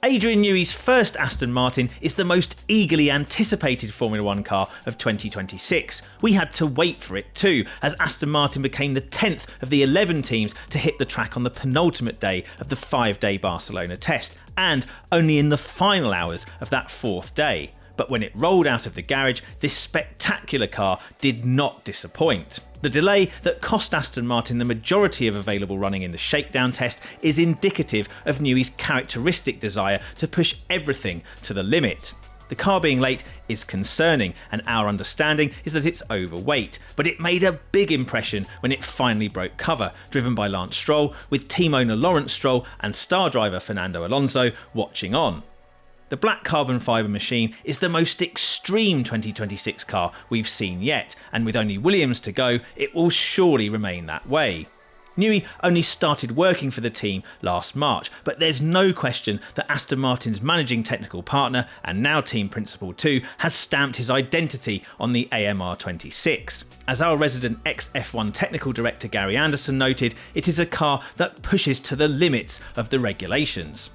Adrian Newey's first Aston Martin is the most eagerly anticipated Formula 1 car of 2026. We had to wait for it too, as Aston Martin became the 10th of the 11 teams to hit the track on the penultimate day of the 5-day Barcelona test, and only in the final hours of that 4th day. But when it rolled out of the garage, this spectacular car did not disappoint. The delay that cost Aston Martin the majority of available running in the shakedown test is indicative of Newey's characteristic desire to push everything to the limit. The car being late is concerning, and our understanding is that it's overweight, but it made a big impression when it finally broke cover, driven by Lance Stroll, with team owner Lawrence Stroll and star driver Fernando Alonso watching on. The black carbon fibre machine is the most extreme 2026 car we've seen yet, and with only Williams to go, it will surely remain that way. Newey only started working for the team last March, but there's no question that Aston Martin's managing technical partner, and now team principal too, has stamped his identity on the AMR26. As our resident ex-F1 technical director Gary Anderson noted, it is a car that pushes to the limits of the regulations.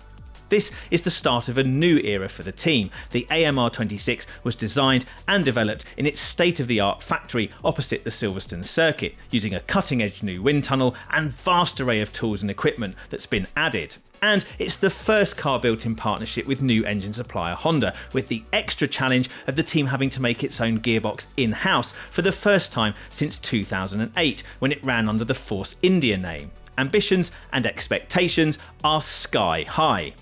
This is the start of a new era for the team. The AMR26 was designed and developed in its state-of-the-art factory opposite the Silverstone circuit, using a cutting-edge new wind tunnel and vast array of tools and equipment that's been added. And it's the first car built in partnership with new engine supplier Honda, with the extra challenge of the team having to make its own gearbox in-house for the first time since 2008, when it ran under the Force India name. Ambitions and expectations are sky high.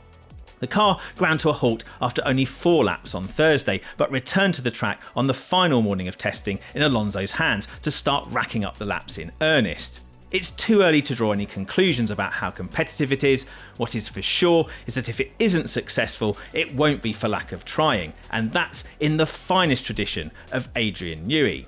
The car ground to a halt after only 4 laps on Thursday, but returned to the track on the final morning of testing in Alonso's hands to start racking up the laps in earnest. It's too early to draw any conclusions about how competitive it is. What is for sure is that if it isn't successful, it won't be for lack of trying, and that's in the finest tradition of Adrian Newey.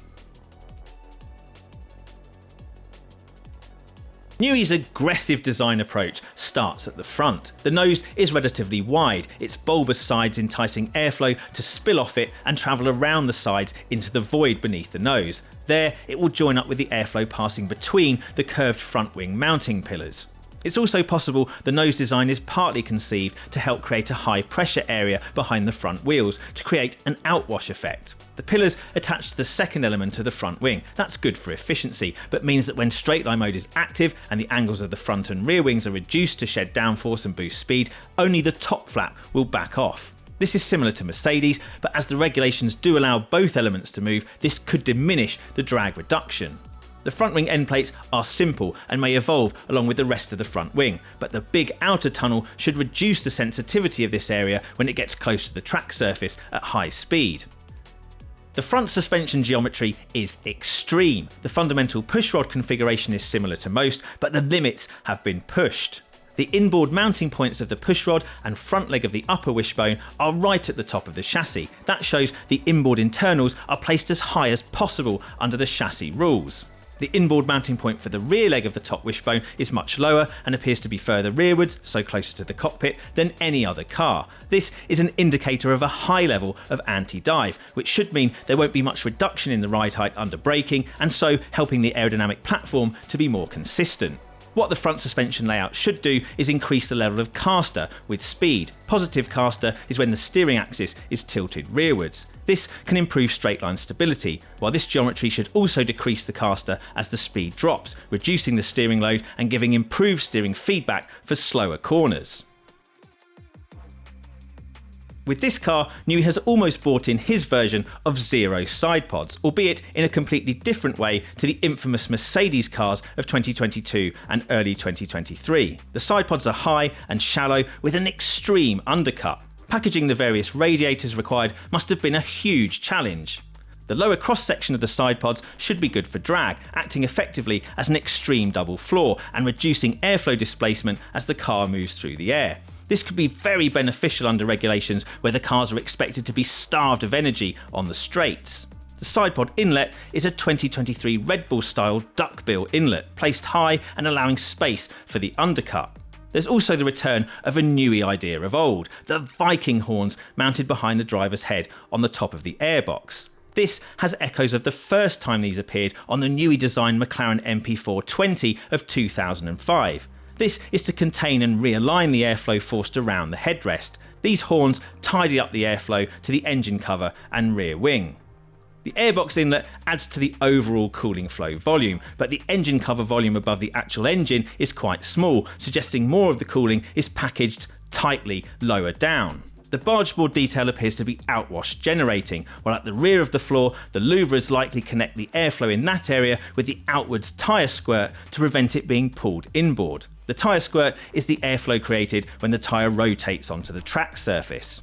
Newey's aggressive design approach starts at the front. The nose is relatively wide, its bulbous sides enticing airflow to spill off it and travel around the sides into the void beneath the nose. There, it will join up with the airflow passing between the curved front wing mounting pillars. It's also possible the nose design is partly conceived to help create a high pressure area behind the front wheels to create an outwash effect. The pillars attach to the second element of the front wing. That's good for efficiency, but means that when straight line mode is active and the angles of the front and rear wings are reduced to shed downforce and boost speed, only the top flap will back off. This is similar to Mercedes, but as the regulations do allow both elements to move, this could diminish the drag reduction. The front wing end plates are simple and may evolve along with the rest of the front wing, but the big outer tunnel should reduce the sensitivity of this area when it gets close to the track surface at high speed. The front suspension geometry is extreme. The fundamental pushrod configuration is similar to most, but the limits have been pushed. The inboard mounting points of the pushrod and front leg of the upper wishbone are right at the top of the chassis. That shows the inboard internals are placed as high as possible under the chassis rules. The inboard mounting point for the rear leg of the top wishbone is much lower and appears to be further rearwards, so closer to the cockpit, than any other car. This is an indicator of a high level of anti-dive, which should mean there won't be much reduction in the ride height under braking, and so helping the aerodynamic platform to be more consistent. What the front suspension layout should do is increase the level of caster with speed. Positive caster is when the steering axis is tilted rearwards. This can improve straight line stability, while this geometry should also decrease the caster as the speed drops, reducing the steering load and giving improved steering feedback for slower corners. With this car, Newey has almost brought in his version of zero sidepods, albeit in a completely different way to the infamous Mercedes cars of 2022 and early 2023. The sidepods are high and shallow with an extreme undercut. Packaging the various radiators required must have been a huge challenge. The lower cross-section of the sidepods should be good for drag, acting effectively as an extreme double floor and reducing airflow displacement as the car moves through the air. This could be very beneficial under regulations where the cars are expected to be starved of energy on the straights. The sidepod inlet is a 2023 Red Bull-style duckbill inlet, placed high and allowing space for the undercut. There's also the return of a Newey idea of old, the Viking horns mounted behind the driver's head on the top of the airbox. This has echoes of the first time these appeared on the Newey designed McLaren MP420 of 2005. This is to contain and realign the airflow forced around the headrest. These horns tidy up the airflow to the engine cover and rear wing. The airbox inlet adds to the overall cooling flow volume, but the engine cover volume above the actual engine is quite small, suggesting more of the cooling is packaged tightly lower down. The bargeboard detail appears to be outwash generating, while at the rear of the floor, the louvers likely connect the airflow in that area with the outwards tyre squirt to prevent it being pulled inboard. The tyre squirt is the airflow created when the tyre rotates onto the track surface.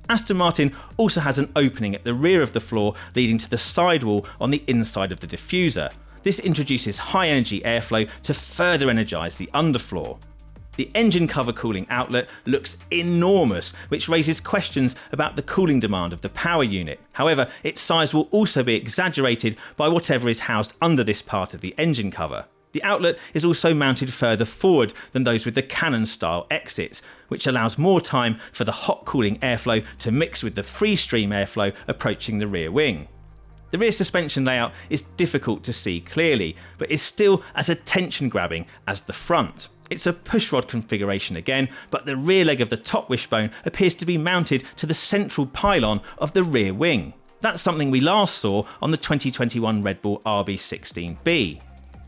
Aston Martin also has an opening at the rear of the floor leading to the sidewall on the inside of the diffuser. This introduces high energy airflow to further energise the underfloor. The engine cover cooling outlet looks enormous, which raises questions about the cooling demand of the power unit. However, its size will also be exaggerated by whatever is housed under this part of the engine cover. The outlet is also mounted further forward than those with the cannon-style exits, which allows more time for the hot cooling airflow to mix with the free stream airflow approaching the rear wing. The rear suspension layout is difficult to see clearly, but is still as attention-grabbing as the front. It's a pushrod configuration again, but the rear leg of the top wishbone appears to be mounted to the central pylon of the rear wing. That's something we last saw on the 2021 Red Bull RB16B.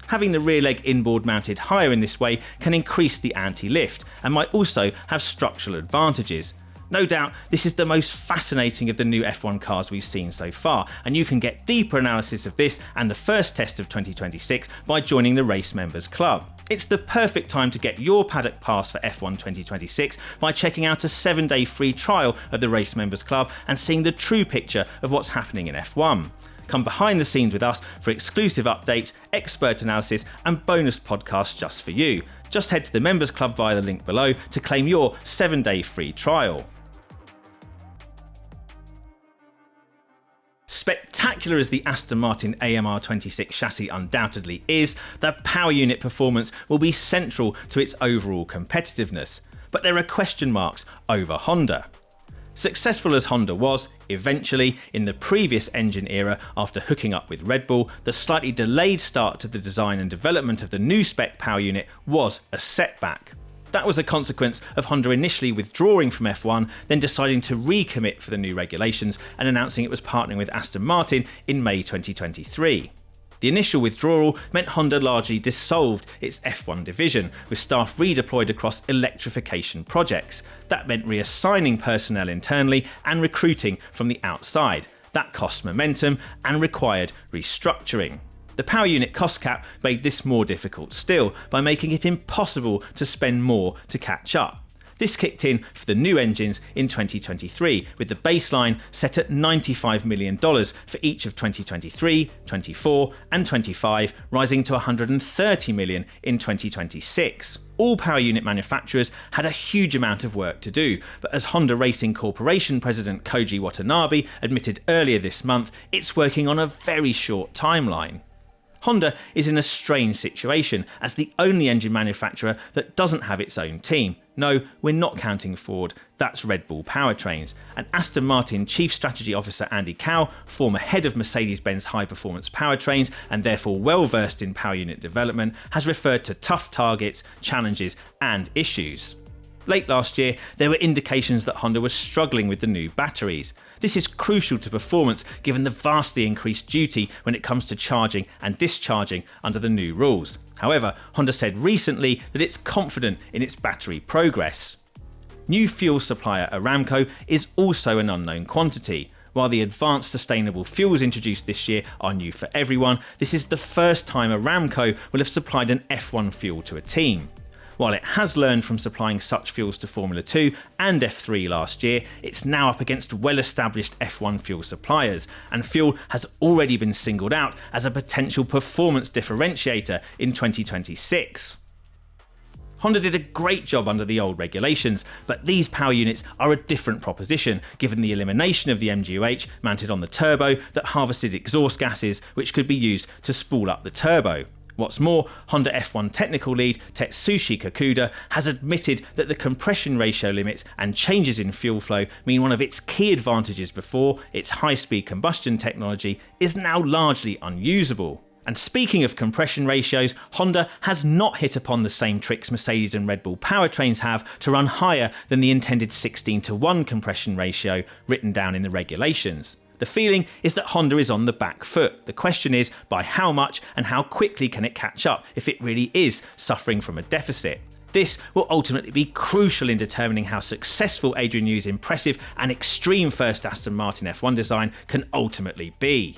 Having the rear leg inboard mounted higher in this way can increase the anti-lift and might also have structural advantages. No doubt this is the most fascinating of the new F1 cars we've seen so far, and you can get deeper analysis of this and the first test of 2026 by joining the Race Members Club. It's the perfect time to get your paddock pass for F1 2026 by checking out a 7-day free trial of the Race Members Club and seeing the true picture of what's happening in F1. Come behind the scenes with us for exclusive updates, expert analysis and bonus podcasts just for you. Just head to the Members Club via the link below to claim your 7-day free trial. Spectacular as the Aston Martin AMR26 chassis undoubtedly is, the power unit performance will be central to its overall competitiveness. But there are question marks over Honda. Successful as Honda was, eventually, in the previous engine era after hooking up with Red Bull, the slightly delayed start to the design and development of the new spec power unit was a setback. That was a consequence of Honda initially withdrawing from F1, then deciding to recommit for the new regulations and announcing it was partnering with Aston Martin in May 2023. The initial withdrawal meant Honda largely dissolved its F1 division, with staff redeployed across electrification projects. That meant reassigning personnel internally and recruiting from the outside. That cost momentum and required restructuring. The power unit cost cap made this more difficult still by making it impossible to spend more to catch up. This kicked in for the new engines in 2023, with the baseline set at $95 million for each of 2023, 24 and 25, rising to $130 million in 2026. All power unit manufacturers had a huge amount of work to do, but as Honda Racing Corporation President Koji Watanabe admitted earlier this month, it's working on a very short timeline. Honda is in a strange situation as the only engine manufacturer that doesn't have its own team. No, we're not counting Ford, that's Red Bull Powertrains. And Aston Martin Chief Strategy Officer Andy Cowell, former head of Mercedes-Benz High Performance Powertrains and therefore well versed in power unit development, has referred to tough targets, challenges and issues. Late last year, there were indications that Honda was struggling with the new batteries. This is crucial to performance given the vastly increased duty when it comes to charging and discharging under the new rules. However, Honda said recently that it's confident in its battery progress. New fuel supplier Aramco is also an unknown quantity. While the advanced sustainable fuels introduced this year are new for everyone, this is the first time Aramco will have supplied an F1 fuel to a team. While it has learned from supplying such fuels to Formula 2 and F3 last year, it's now up against well-established F1 fuel suppliers, and fuel has already been singled out as a potential performance differentiator in 2026. Honda did a great job under the old regulations, but these power units are a different proposition given the elimination of the MGUH mounted on the turbo that harvested exhaust gases which could be used to spool up the turbo. What's more, Honda F1 technical lead Tetsushi Kakuda has admitted that the compression ratio limits and changes in fuel flow mean one of its key advantages before, its high-speed combustion technology, is now largely unusable. And speaking of compression ratios, Honda has not hit upon the same tricks Mercedes and Red Bull powertrains have to run higher than the intended 16:1 compression ratio written down in the regulations. The feeling is that Honda is on the back foot. The question is, by how much and how quickly can it catch up if it really is suffering from a deficit? This will ultimately be crucial in determining how successful Adrian Newey's impressive and extreme first Aston Martin F1 design can ultimately be.